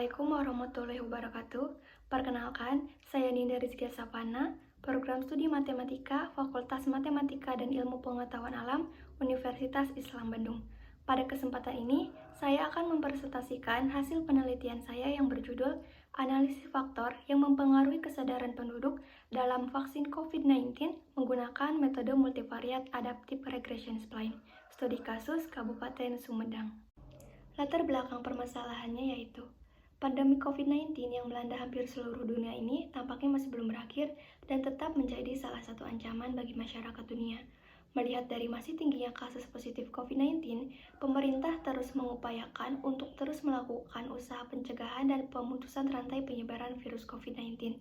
Assalamualaikum warahmatullahi wabarakatuh. Perkenalkan, saya Ninda Rizkia Sapana, Program Studi Matematika, Fakultas Matematika dan Ilmu Pengetahuan Alam, Universitas Islam Bandung. Pada kesempatan ini, saya akan mempresentasikan hasil penelitian saya yang berjudul Analisis Faktor yang Mempengaruhi Kesadaran Penduduk dalam Vaksin COVID-19 menggunakan metode multivariat adaptive regression spline, studi kasus Kabupaten Sumedang. Latar belakang permasalahannya yaitu pandemi COVID-19 yang melanda hampir seluruh dunia ini tampaknya masih belum berakhir dan tetap menjadi salah satu ancaman bagi masyarakat dunia. Melihat dari masih tingginya kasus positif COVID-19, pemerintah terus mengupayakan untuk terus melakukan usaha pencegahan dan pemutusan rantai penyebaran virus COVID-19.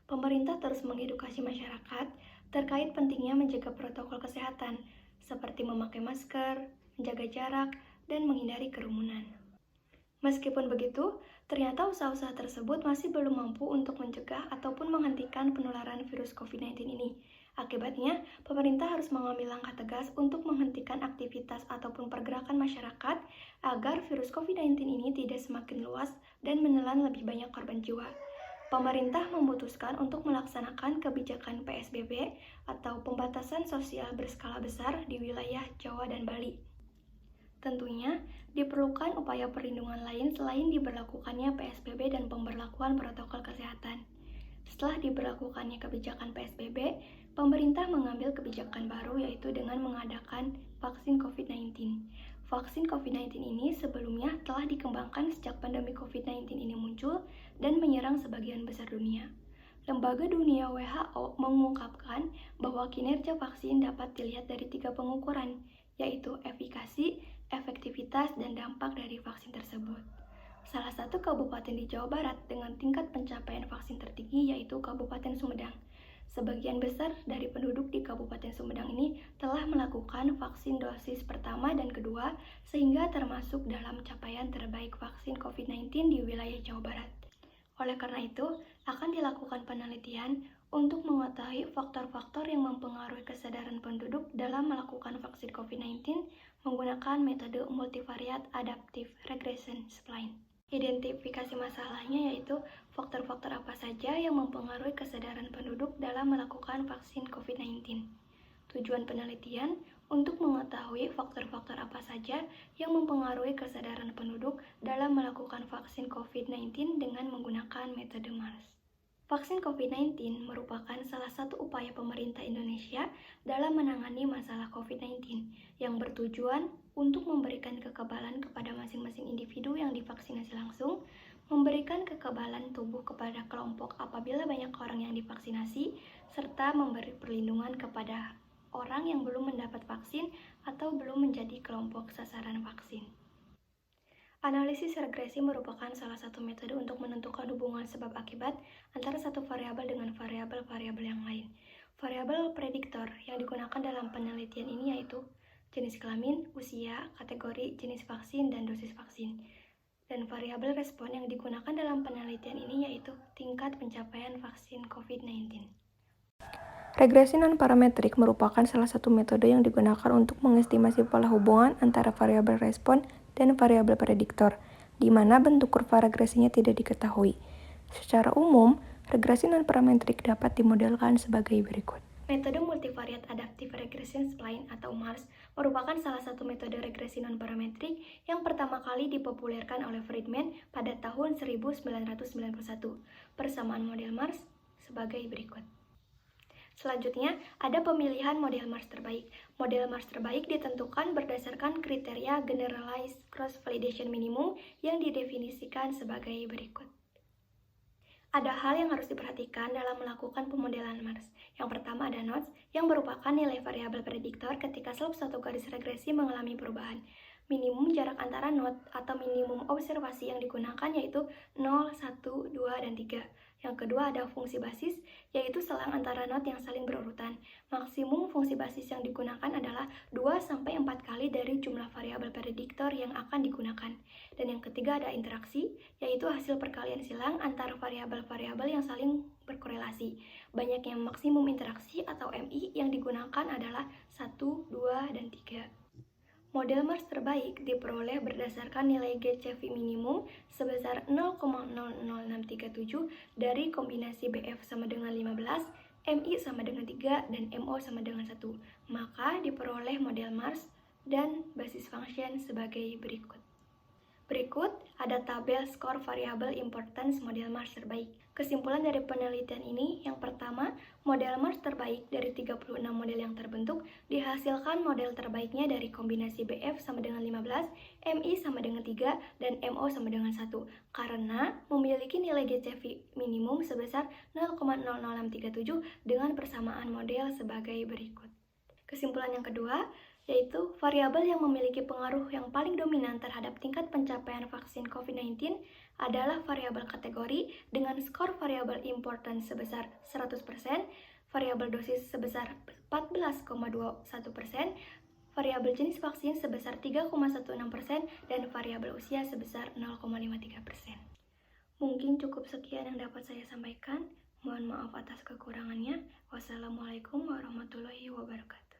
Pemerintah terus mengedukasi masyarakat terkait pentingnya menjaga protokol kesehatan, seperti memakai masker, menjaga jarak, dan menghindari kerumunan. Meskipun begitu, ternyata usaha-usaha tersebut masih belum mampu untuk mencegah ataupun menghentikan penularan virus COVID-19 ini. Akibatnya, pemerintah harus mengambil langkah tegas untuk menghentikan aktivitas ataupun pergerakan masyarakat agar virus COVID-19 ini tidak semakin luas dan menelan lebih banyak korban jiwa. Pemerintah memutuskan untuk melaksanakan kebijakan PSBB atau pembatasan sosial berskala besar di wilayah Jawa dan Bali. Tentunya, diperlukan upaya perlindungan lain selain diberlakukannya PSBB dan pemberlakuan protokol kesehatan. Setelah diberlakukannya kebijakan PSBB, pemerintah mengambil kebijakan baru yaitu dengan mengadakan vaksin COVID-19. Vaksin COVID-19 ini sebelumnya telah dikembangkan sejak pandemi COVID-19 ini muncul dan menyerang sebagian besar dunia. Lembaga Dunia WHO mengungkapkan bahwa kinerja vaksin dapat dilihat dari 3 pengukuran, yaitu efikasi, efektivitas, dan dampak dari vaksin tersebut. Salah satu kabupaten di Jawa Barat dengan tingkat pencapaian vaksin tertinggi yaitu Kabupaten Sumedang. Sebagian besar dari penduduk di Kabupaten Sumedang ini telah melakukan vaksin dosis pertama dan kedua, sehingga termasuk dalam capaian terbaik vaksin COVID-19 di wilayah Jawa Barat. Oleh karena itu, akan dilakukan penelitian untuk mengetahui faktor-faktor yang mempengaruhi kesadaran penduduk dalam melakukan vaksin COVID-19 menggunakan metode multivariat adaptive regression spline. Identifikasi masalahnya yaitu faktor-faktor apa saja yang mempengaruhi kesadaran penduduk dalam melakukan vaksin COVID-19. Tujuan penelitian untuk mengetahui faktor-faktor apa saja yang mempengaruhi kesadaran penduduk dalam melakukan vaksin COVID-19 dengan menggunakan metode MARS. Vaksin COVID-19 merupakan salah satu upaya pemerintah Indonesia dalam menangani masalah COVID-19 yang bertujuan untuk memberikan kekebalan kepada masing-masing individu yang divaksinasi langsung, memberikan kekebalan tubuh kepada kelompok apabila banyak orang yang divaksinasi, serta memberi perlindungan kepada orang yang belum mendapat vaksin atau belum menjadi kelompok sasaran vaksin. Analisis regresi merupakan salah satu metode untuk menentukan hubungan sebab akibat antara satu variabel dengan variabel-variabel yang lain. Variabel prediktor yang digunakan dalam penelitian ini yaitu jenis kelamin, usia, kategori, jenis vaksin, dan dosis vaksin. Dan variabel respon yang digunakan dalam penelitian ini yaitu tingkat pencapaian vaksin COVID-19. Regresi non-parametrik merupakan salah satu metode yang digunakan untuk mengestimasi pola hubungan antara variabel respon dan variabel prediktor, di mana bentuk kurva regresinya tidak diketahui. Secara umum, regresi non-parametrik dapat dimodelkan sebagai berikut. Metode multivariat adaptive regression spline atau MARS merupakan salah satu metode regresi non-parametrik yang pertama kali dipopulerkan oleh Friedman pada tahun 1991. Persamaan model MARS sebagai berikut. Selanjutnya, ada pemilihan model MARS terbaik. Model MARS terbaik ditentukan berdasarkan kriteria Generalized Cross-Validation Minimum yang didefinisikan sebagai berikut. Ada hal yang harus diperhatikan dalam melakukan pemodelan MARS. Yang pertama ada nodes, yang merupakan nilai variabel prediktor ketika slope suatu garis regresi mengalami perubahan. Minimum jarak antara node atau minimum observasi yang digunakan yaitu 0, 1, 2, dan 3. Yang kedua ada fungsi basis, yaitu selang antara node yang saling berurutan. Maksimum fungsi basis yang digunakan adalah 2-4 kali dari jumlah variabel prediktor yang akan digunakan. Dan yang ketiga ada interaksi, yaitu hasil perkalian silang antara variabel-variabel yang saling berkorelasi. Banyaknya maksimum interaksi atau MI yang digunakan adalah 1, 2, dan 3. Model Mars terbaik diperoleh berdasarkan nilai GCV minimum sebesar 0,00637 dari kombinasi BF sama dengan 15, MI sama dengan 3, dan MO sama dengan 1. Maka diperoleh model Mars dan basis function sebagai berikut. Berikut ada tabel skor variabel importance model Mars terbaik. Kesimpulan dari penelitian ini, yang pertama, model Mars terbaik dari 36 model yang terbentuk dihasilkan model terbaiknya dari kombinasi BF sama dengan 15, MI sama dengan 3, dan MO sama dengan 1, karena memiliki nilai GCV minimum sebesar 0,00637 dengan persamaan model sebagai berikut. Kesimpulan yang kedua, yaitu variabel yang memiliki pengaruh yang paling dominan terhadap tingkat pencapaian vaksin COVID-19 adalah variabel kategori dengan skor variabel importance sebesar 100%, variabel dosis sebesar 14,21%, variabel jenis vaksin sebesar 3,16%, dan variabel usia sebesar 0,53%. Mungkin cukup sekian yang dapat saya sampaikan. Mohon maaf atas kekurangannya. Wassalamualaikum warahmatullahi wabarakatuh.